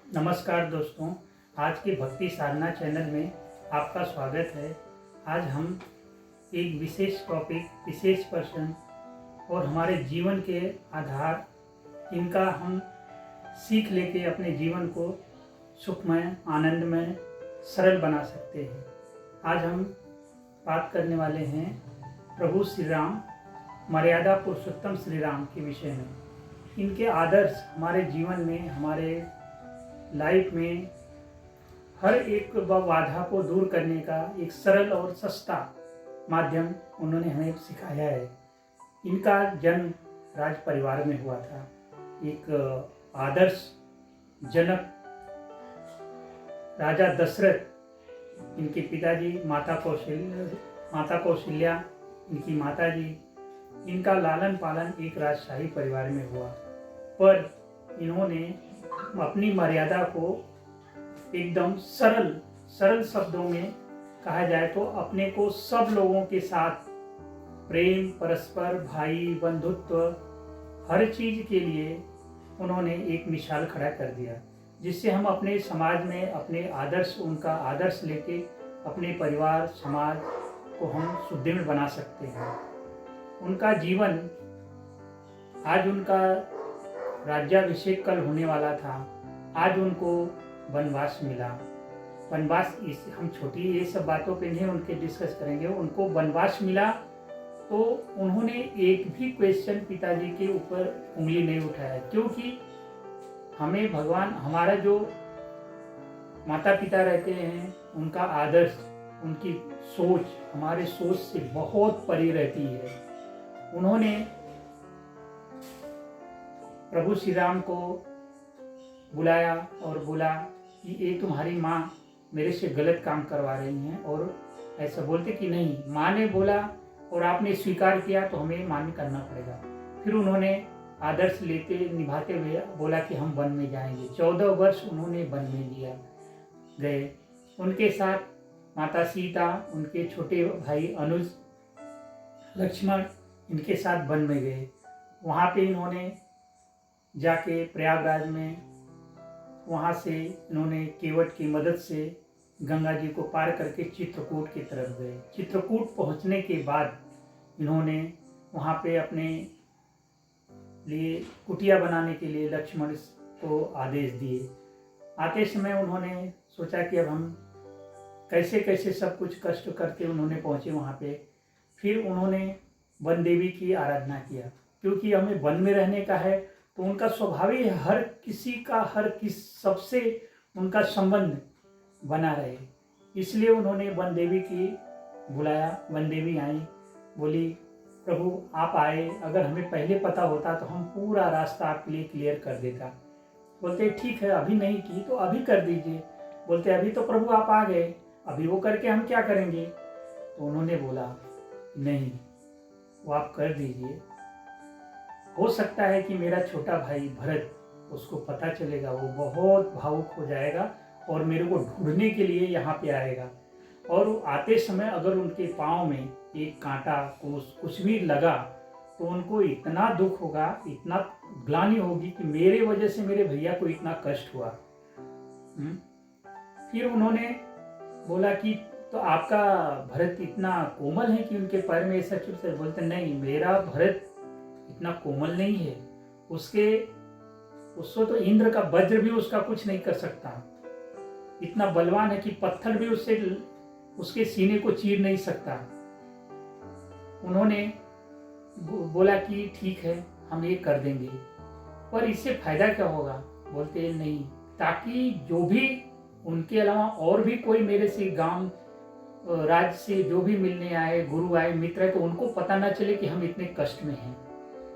नमस्कार दोस्तों, आज के भक्ति साधना चैनल में आपका स्वागत है। आज हम एक विशेष टॉपिक, विशेष पर्सन और हमारे जीवन के आधार, इनका हम सीख लेके अपने जीवन को सुखमय, आनंदमय, सरल बना सकते हैं। आज हम बात करने वाले हैं प्रभु श्री राम, मर्यादा पुरुषोत्तम श्री राम के विषय में। इनके आदर्श हमारे जीवन में, हमारे लाइफ में हर एक बाधा को दूर करने का एक सरल और सस्ता माध्यम उन्होंने हमें सिखाया है। इनका जन्म राज परिवार में हुआ था। एक आदर्श जनक राजा दशरथ, इनके पिताजी माता कौशल्या इनकी माताजी, इनका लालन पालन एक राजशाही परिवार में हुआ। पर इन्होंने अपनी मर्यादा को एकदम सरल शब्दों में कहा जाए तो अपने को सब लोगों के साथ प्रेम, परस्पर भाई बंधुत्व, हर चीज के लिए उन्होंने एक मिसाल खड़ा कर दिया, जिससे हम अपने समाज में अपने आदर्श, उनका आदर्श लेके अपने परिवार समाज को हम सुदृढ़ बना सकते हैं। उनका जीवन, आज उनका राज्याभिषेक कल होने वाला था, आज उनको वनवास मिला। वनवास, इस हम छोटी ये सब बातों पे नहीं उनके डिस्कस करेंगे। उनको वनवास मिला तो उन्होंने एक भी क्वेश्चन पिताजी के ऊपर उंगली नहीं उठाया, क्योंकि हमें भगवान, हमारा जो माता पिता रहते हैं, उनका आदर्श, उनकी सोच हमारे सोच से बहुत परे रहती है। उन्होंने प्रभु श्री राम को बुलाया और बोला कि ये तुम्हारी माँ मेरे से गलत काम करवा रही हैं, और ऐसा बोलते कि नहीं, माँ ने बोला और आपने स्वीकार किया तो हमें मान्य करना पड़ेगा। फिर उन्होंने आदर्श लेते निभाते हुए बोला कि हम वन में जाएंगे। 14 वर्ष उन्होंने वन में लिया गए। उनके साथ माता सीता, उनके छोटे भाई अनुज, लक्ष्मण, इनके साथ वन में गए। वहाँ पे इन्होंने जाके प्रयागराज में, वहाँ से इन्होंने केवट की मदद से गंगा जी को पार करके चित्रकूट की तरफ गए। चित्रकूट पहुँचने के बाद इन्होंने वहाँ पे अपने लिए कुटिया बनाने के लिए लक्ष्मण को आदेश दिए। आते समय उन्होंने सोचा कि अब हम कैसे कैसे सब कुछ कष्ट करके उन्होंने पहुँचे वहाँ पे। फिर उन्होंने वन देवी की आराधना किया, क्योंकि हमें वन में रहने का है, तो उनका स्वभाव ही हर किसी का, सबसे उनका संबंध बना रहे। इसलिए उन्होंने वन देवी की बुलाया। वन देवी आई, बोली प्रभु आप आए, अगर हमें पहले पता होता तो हम पूरा रास्ता आपके लिए क्लियर कर देता। बोलते ठीक है, अभी नहीं की तो अभी कर दीजिए। बोलते अभी तो प्रभु आप आ गए, अभी वो करके हम क्या करेंगे। तो उन्होंने बोला नहीं, वो आप कर दीजिए। हो सकता है कि मेरा छोटा भाई भरत, उसको पता चलेगा, वो बहुत भावुक हो जाएगा और मेरे को ढूंढने के लिए यहाँ पे आएगा, और आते समय अगर उनके पाँव में एक कांटा कुछ भी लगा तो उनको इतना दुख होगा, इतना ग्लानि होगी कि मेरे वजह से मेरे भैया को इतना कष्ट हुआ। फिर उन्होंने बोला कि तो आपका भरत इतना कोमल है कि उनके पैर में ऐसा चुभ। बोलते नहीं, मेरा भरत इतना कोमल नहीं है, उसको तो इंद्र का वज्र भी उसका कुछ नहीं कर सकता। इतना बलवान है कि पत्थर भी उसके सीने को चीर नहीं सकता। उन्होंने बोला कि ठीक है, हम ये कर देंगे, पर इससे फायदा क्या होगा। बोलते नहीं, ताकि जो भी उनके अलावा और भी कोई मेरे से गांव राज्य से जो भी मिलने आए, गुरु आए, मित्र आए, तो उनको पता ना चले कि हम इतने कष्ट में हैं।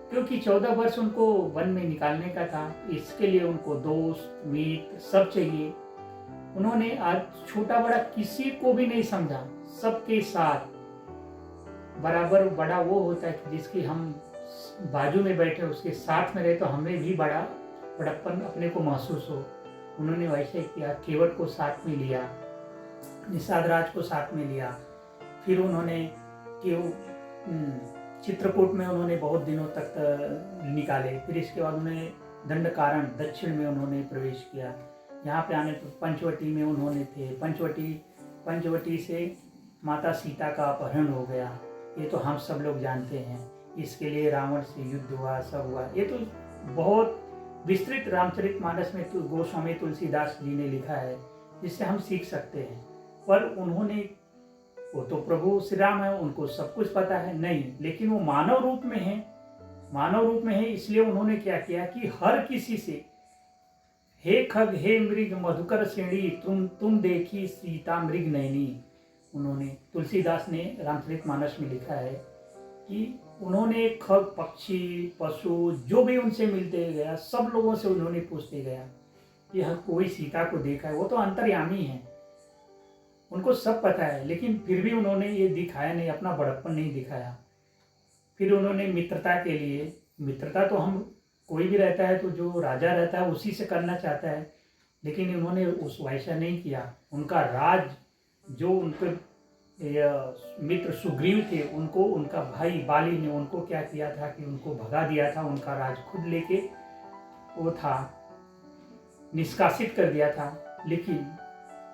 क्योंकि 14 वर्ष उनको वन में निकालने का था, इसके लिए उनको दोस्त मित्र सब चाहिए। उन्होंने आज छोटा बड़ा किसी को भी नहीं समझा, सबके साथ बराबर। बड़ा वो होता है कि जिसकी हम बाजू में बैठे उसके साथ में रहे तो हमें भी बड़प्पन अपने को महसूस हो। उन्होंने वैसे किया, केवट को साथ में लिया, निषाद राज को साथ में लिया। फिर उन्होंने चित्रकूट में उन्होंने बहुत दिनों तक निकाले। फिर इसके बाद उन्होंने दंडकारण्य दक्षिण में उन्होंने प्रवेश किया। यहाँ पे आने तो पंचवटी में उन्होंने थे, पंचवटी से माता सीता का अपहरण हो गया, ये तो हम सब लोग जानते हैं। इसके लिए रावण से युद्ध हुआ, सब हुआ। ये तो बहुत विस्तृत रामचरितमानस में तो गोस्वामी तुलसीदास जी ने लिखा है, जिससे हम सीख सकते हैं। पर उन्होंने, वो तो प्रभु श्री राम है, उनको सब कुछ पता है नहीं, लेकिन वो मानव रूप में है, इसलिए उन्होंने क्या किया कि हर किसी से, हे खग हे मृग मधुकर श्रेणी तुम देखी सीता मृग नैनी। उन्होंने, तुलसीदास ने रामचरितमानस में लिखा है कि उन्होंने खग, पक्षी, पशु जो भी उनसे मिलते गया, सब लोगों से उन्होंने पूछते गया कि हर कोई सीता को देखा है। वो तो अंतर्यामी है, उनको सब पता है, लेकिन फिर भी उन्होंने ये दिखाया नहीं, अपना बड़प्पन नहीं दिखाया। फिर उन्होंने मित्रता के लिए, मित्रता तो हम कोई भी रहता है तो जो राजा रहता है उसी से करना चाहता है, लेकिन उन्होंने उस वैसा नहीं किया। उनका राज, जो उनके मित्र सुग्रीव थे, उनको उनका भाई बाली ने उनको क्या किया था कि उनको भगा दिया था, उनका राज खुद लेके वो था, निष्कासित कर दिया था। लेकिन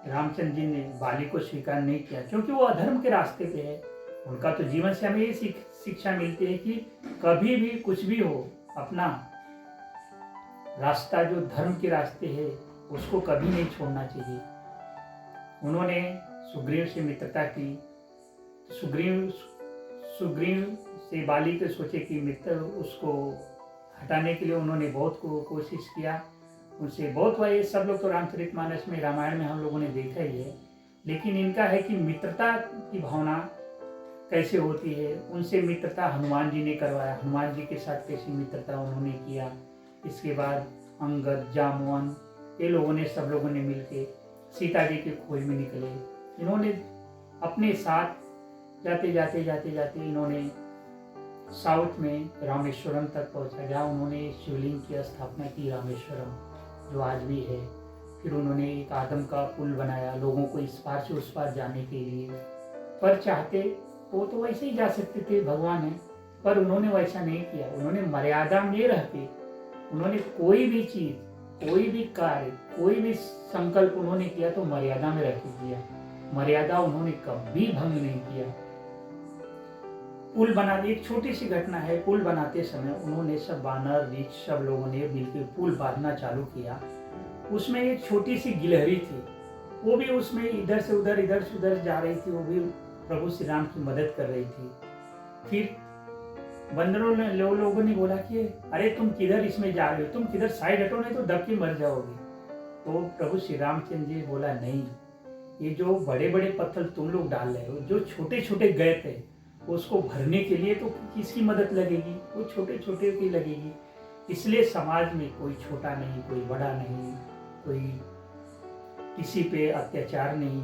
रामचंद्र जी ने बाली को स्वीकार नहीं किया, क्योंकि वो अधर्म के रास्ते पे है। उनका तो जीवन से हमें ये शिक्षा मिलती है कि कभी भी कुछ भी हो, अपना रास्ता जो धर्म के रास्ते है उसको कभी नहीं छोड़ना चाहिए। उन्होंने सुग्रीव से मित्रता की, सुग्रीव से बाली के सोचे कि मित्र, उसको हटाने के लिए उन्होंने बहुत कोशिश किया, उनसे बहुत हुआ। ये सब लोग तो रामचरितमानस में, रामायण में हम लोगों ने देखा ही है। लेकिन इनका है कि मित्रता की भावना कैसे होती है, उनसे मित्रता हनुमान जी ने करवाया, हनुमान जी के साथ कैसी मित्रता उन्होंने किया। इसके बाद अंगद, जामुन, ये लोगों ने, सब लोगों ने मिलके सीता जी के खोज में निकले। इन्होंने अपने साथ जाते जाते इन्होंने साउथ में रामेश्वरम तक पहुंचा, जहाँ उन्होंने शिवलिंग की स्थापना की, रामेश्वरम, जो आज भी है। फिर उन्होंने एक आदम का पुल बनाया लोगों को इस पार से उस पार जाने के लिए। पर चाहते वो तो वैसे ही जा सकते थे, भगवान है, पर उन्होंने वैसा नहीं किया। उन्होंने मर्यादा में रह के, उन्होंने कोई भी चीज, कोई भी कार्य, कोई भी संकल्प उन्होंने किया तो मर्यादा में रह के किया। मर्यादा उन्होंने कभी भंग नहीं किया। पुल बनाने, एक छोटी सी घटना है, पुल बनाते समय उन्होंने सब वानर, रीछ, सब लोगों ने मिलकर पुल बांधना चालू किया। उसमें एक छोटी सी गिलहरी थी, वो भी उसमें इधर से उधर जा रही थी, वो भी प्रभु श्री राम की मदद कर रही थी। फिर बंदरों ने, लोगों ने बोला कि अरे तुम किधर इसमें जा रहे हो, तुम किधर साइड हटो, नहीं तो दब के मर जाओगे। तो प्रभु श्री रामचंद्र जी बोला, नहीं, ये जो बड़े बड़े पत्थर तुम लोग डाल रहे हो, जो छोटे छोटे गए थे, उसको भरने के लिए तो किसकी मदद लगेगी, वो छोटे छोटे की लगेगी। इसलिए समाज में कोई छोटा नहीं, कोई बड़ा नहीं, कोई किसी पे अत्याचार नहीं।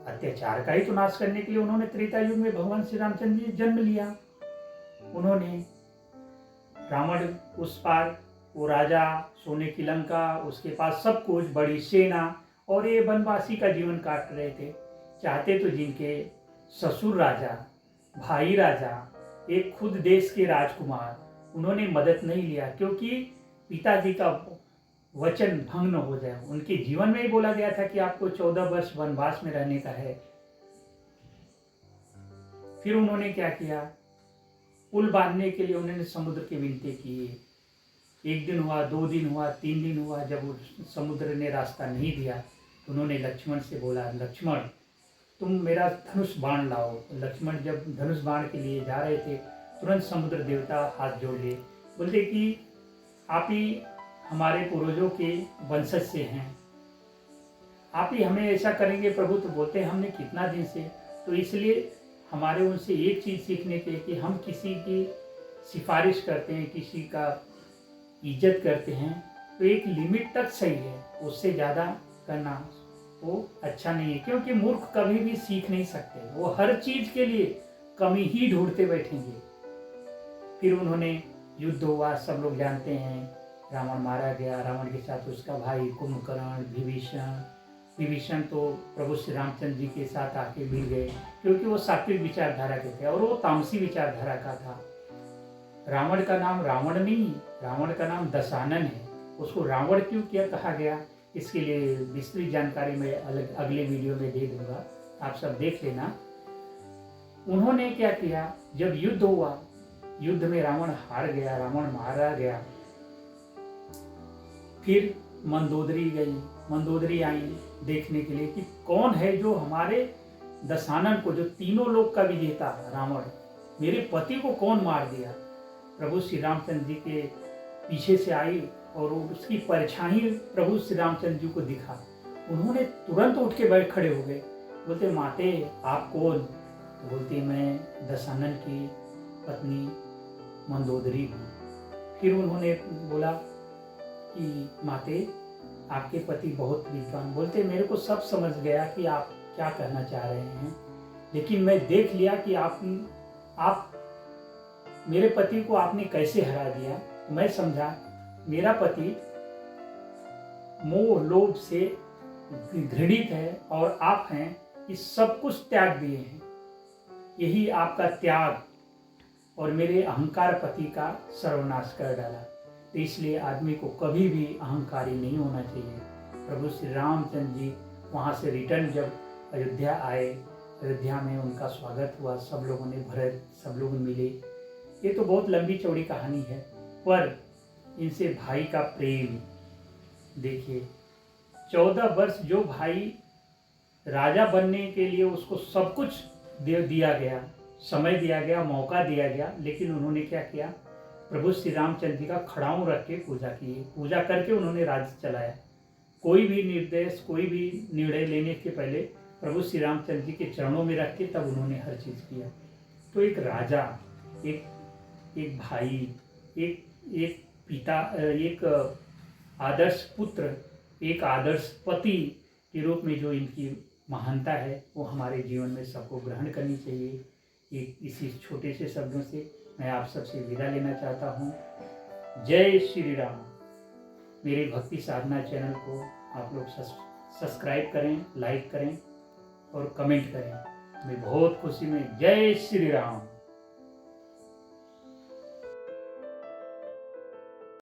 अत्याचार का ही तो नाश करने के लिए उन्होंने त्रेता युग में भगवान श्री रामचंद्र जी जन्म लिया। उन्होंने रावण उस पार, वो राजा, सोने की लंका, उसके पास सब कुछ, बड़ी सेना, और ये वनवासी का जीवन काट रहे थे। चाहते तो जिनके ससुर राजा, भाई राजा, एक खुद देश के राजकुमार, उन्होंने मदद नहीं लिया, क्योंकि पिताजी का वचन भंग न हो जाए। उनके जीवन में ही बोला गया था कि आपको 14 वर्ष वनवास में रहने का है। फिर उन्होंने क्या किया, पुल बांधने के लिए उन्होंने समुद्र के विनती किए। 1 दिन हुआ, 2 दिन हुआ, 3 दिन हुआ, जब समुद्र ने रास्ता नहीं दिया, उन्होंने लक्ष्मण से बोला, लक्ष्मण तुम मेरा धनुष बाण लाओ। लक्ष्मण जब धनुष बाण के लिए जा रहे थे, तुरंत समुद्र देवता हाथ जोड़ लिए, बोलते कि आप ही हमारे पूर्वजों के वंशज से हैं, आप ही हमें ऐसा करेंगे प्रभु। तो बोलते हैं हमने कितना दिन से, तो इसलिए हमारे उनसे एक चीज़ सीखने के कि हम किसी की सिफारिश करते हैं, किसी का इज्जत करते हैं, तो एक लिमिट तक सही है, उससे ज़्यादा करना वो अच्छा नहीं है। क्योंकि मूर्ख कभी भी सीख नहीं सकते, वो हर चीज़ के लिए कमी ही ढूंढते बैठेंगे। फिर उन्होंने युद्ध हुआ, सब लोग जानते हैं, रावण मारा गया, रावण के साथ उसका भाई कुंभकर्ण, विभीषण तो प्रभु श्री रामचंद्र जी के साथ आके मिल गए, क्योंकि वो सात्विक विचारधारा के थे और वो तामसी विचारधारा का था। रावण का नाम रावण नहीं, रावण का नाम दशानन है। उसको रावण क्यों क्या कहा गया, इसके लिए विस्तृत जानकारी मैं अगले वीडियो में दे दूंगा, आप सब देख लेना। उन्होंने क्या किया, जब युद्ध हुआ, युद्ध में रावण हार गया, रावण मारा गया, फिर मंदोदरी गई, मंदोदरी आई देखने के लिए कि कौन है जो हमारे दशानन को, जो तीनों लोक का विजेता रावण, मेरे पति को कौन मार दिया। प्रभु श्री रामचंद्र जी के पीछे से आई और उसकी परछाई प्रभु श्री रामचंद्र जी को दिखा। उन्होंने तुरंत उठ के बैठ खड़े हो गए, बोलते माते आप कौन? तो बोलते मैं दशानन की पत्नी मंदोदरी हूँ। फिर उन्होंने बोला कि माते आपके पति बहुत विद्वान। बोलते मेरे को सब समझ गया कि आप क्या कहना चाह रहे हैं, लेकिन मैं देख लिया कि आप मेरे पति को आपने कैसे हरा दिया। मैं समझा मेरा पति मोह लोभ से घृणित है और आप हैं कि सब कुछ त्याग दिए हैं। यही आपका त्याग और मेरे अहंकार पति का सर्वनाश कर डाला। तो इसलिए आदमी को कभी भी अहंकारी नहीं होना चाहिए। प्रभु श्री रामचंद्र जी वहाँ से रिटर्न जब अयोध्या आए, अयोध्या में उनका स्वागत हुआ, सब लोगों ने भरत, सब लोग मिले। ये तो बहुत लंबी चौड़ी कहानी है, पर इनसे भाई का प्रेम देखिए। 14 वर्ष जो भाई राजा बनने के लिए उसको सब कुछ दिया गया, समय दिया गया, मौका दिया गया, लेकिन उन्होंने क्या किया, प्रभु श्री रामचंद्र जी का खड़ाऊं रख के पूजा किए, पूजा करके उन्होंने राज्य चलाया। कोई भी निर्देश, कोई भी निर्णय लेने के पहले प्रभु श्री रामचंद्र जी के चरणों में रख के तब उन्होंने हर चीज़ किया। तो एक राजा, एक भाई, एक पिता, एक आदर्श पुत्र, एक आदर्श पति के रूप में जो इनकी महानता है वो हमारे जीवन में सबको ग्रहण करनी चाहिए। एक इसी छोटे से शब्दों से मैं आप सबसे विदा लेना चाहता हूँ। जय श्री राम। मेरे भक्ति साधना चैनल को आप लोग सब्सक्राइब करें, लाइक करें और कमेंट करें। मैं बहुत खुशी में जय श्री राम।